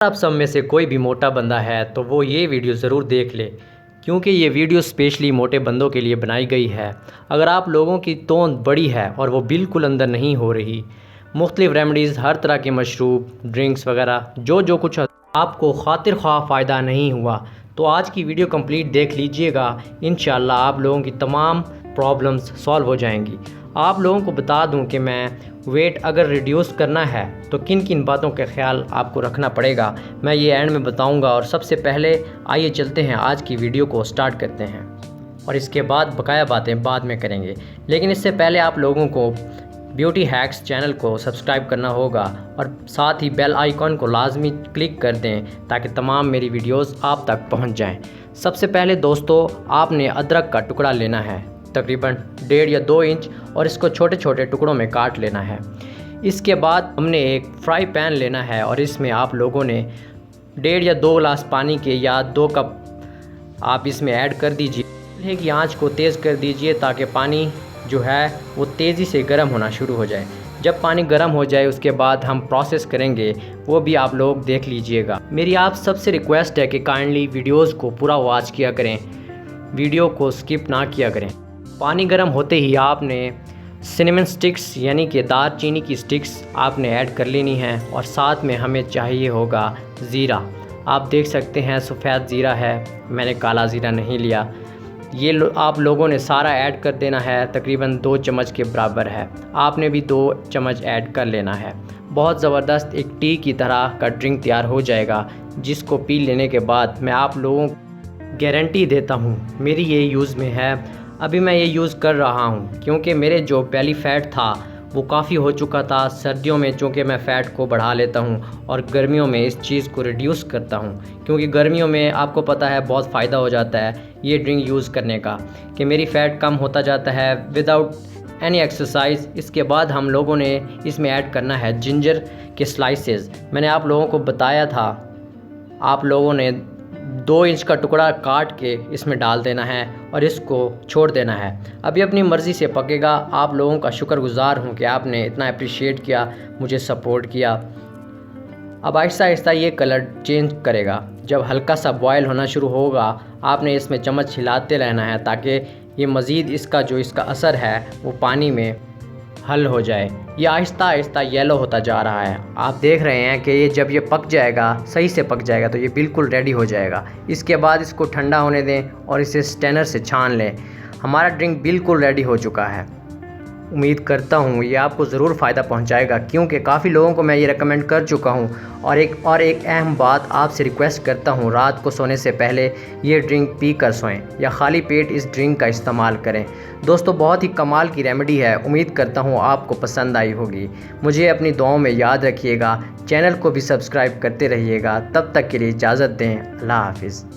आप सब में से कोई भी मोटा बंदा है तो वो ये वीडियो ज़रूर देख ले, क्योंकि ये वीडियो स्पेशली मोटे बंदों के लिए बनाई गई है। अगर आप लोगों की तोंद बड़ी है और वो बिल्कुल अंदर नहीं हो रही, मुख्तलिफ़ रेमडीज़, हर तरह के मशरूब, ड्रिंक्स वगैरह जो कुछ आपको खातिर ख्वाह फ़ायदा नहीं हुआ, तो आज की वीडियो कंप्लीट देख लीजिएगा। इंशाल्लाह आप लोगों की तमाम प्रॉब्लम्स सॉल्व हो जाएंगी। आप लोगों को बता दूं कि मैं वेट अगर रिड्यूस करना है तो किन किन बातों का ख्याल आपको रखना पड़ेगा, मैं ये एंड में बताऊंगा। और सबसे पहले आइए चलते हैं, आज की वीडियो को स्टार्ट करते हैं और इसके बाद बकाया बातें बाद में करेंगे। लेकिन इससे पहले आप लोगों को ब्यूटी हैक्स चैनल को सब्सक्राइब करना होगा और साथ ही बेल आइकॉन को लाजमी क्लिक कर दें ताकि तमाम मेरी वीडियोस आप तक पहुंच जाएं। सबसे पहले दोस्तों, आपने अदरक का टुकड़ा लेना है, तकरीबन 1.5 या 2 इंच, और इसको छोटे छोटे टुकड़ों में काट लेना है। इसके बाद हमने एक फ्राई पैन लेना है और इसमें आप लोगों ने 1.5 या 2 गिलास पानी के या 2 कप आप इसमें ऐड कर दीजिए। चूल्हे की आंच को तेज़ कर दीजिए ताकि पानी जो है वो तेज़ी से गर्म होना शुरू हो जाए। जब पानी गर्म हो जाए उसके बाद हम प्रोसेस करेंगे, वो भी आप लोग देख लीजिएगा। मेरी आप सबसे रिक्वेस्ट है कि काइंडली वीडियोज़ को पूरा वॉच किया करें, वीडियो को स्किप ना किया करें। पानी गर्म होते ही आपने सिनेमन स्टिक्स यानी कि दालचीनी की स्टिक्स आपने ऐड कर लेनी है और साथ में हमें चाहिए होगा ज़ीरा। आप देख सकते हैं सफ़ेद ज़ीरा है, मैंने काला ज़ीरा नहीं लिया। ये आप लोगों ने सारा ऐड कर देना है, तकरीबन 2 चम्मच के बराबर है। आपने भी 2 चम्मच ऐड कर लेना है। बहुत ज़बरदस्त एक टी की तरह का ड्रिंक तैयार हो जाएगा, जिसको पी लेने के बाद मैं आप लोगों को गारंटी देता हूँ, मेरी ये यूज़ में है। अभी मैं ये यूज़ कर रहा हूँ क्योंकि मेरे जो बेली फ़ैट था वो काफ़ी हो चुका था। सर्दियों में चूँकि मैं फ़ैट को बढ़ा लेता हूँ और गर्मियों में इस चीज़ को रिड्यूस करता हूँ, क्योंकि गर्मियों में आपको पता है बहुत फ़ायदा हो जाता है ये ड्रिंक यूज़ करने का, कि मेरी फ़ैट कम होता जाता है विदाउट एनी एक्सरसाइज। इसके बाद हम लोगों ने इसमें ऐड करना है जिंजर के स्लाइसेस। मैंने आप लोगों को बताया था, आप लोगों ने 2 इंच का टुकड़ा काट के इसमें डाल देना है और इसको छोड़ देना है। अभी अपनी मर्ज़ी से पकेगा। आप लोगों का शुक्रगुज़ार हूँ कि आपने इतना अप्रिशिएट किया, मुझे सपोर्ट किया। अब आहिस्ता आहिस्ता ये कलर चेंज करेगा। जब हल्का सा बॉयल होना शुरू होगा, आपने इसमें चम्मच हिलाते रहना है ताकि ये मज़ीद इसका असर है वो पानी में हल हो जाए। ये आहिस्ता आहिस्ता येलो होता जा रहा है। आप देख रहे हैं कि ये जब ये पक जाएगा, सही से पक जाएगा, तो ये बिल्कुल रेडी हो जाएगा। इसके बाद इसको ठंडा होने दें और इसे स्ट्रेनर से छान लें। हमारा ड्रिंक बिल्कुल रेडी हो चुका है। उम्मीद करता हूँ ये आपको ज़रूर फ़ायदा पहुँचाएगा, क्योंकि काफ़ी लोगों को मैं ये रेकमेंड कर चुका हूँ। और एक अहम बात आपसे रिक्वेस्ट करता हूँ, रात को सोने से पहले ये ड्रिंक पी कर सोएं या खाली पेट इस ड्रिंक का इस्तेमाल करें। दोस्तों, बहुत ही कमाल की रेमेडी है। उम्मीद करता हूँ आपको पसंद आई होगी। मुझे अपनी दुआओं में याद रखिएगा। चैनल को भी सब्सक्राइब करते रहिएगा। तब तक के लिए इजाज़त दें। अल्लाह हाफिज़।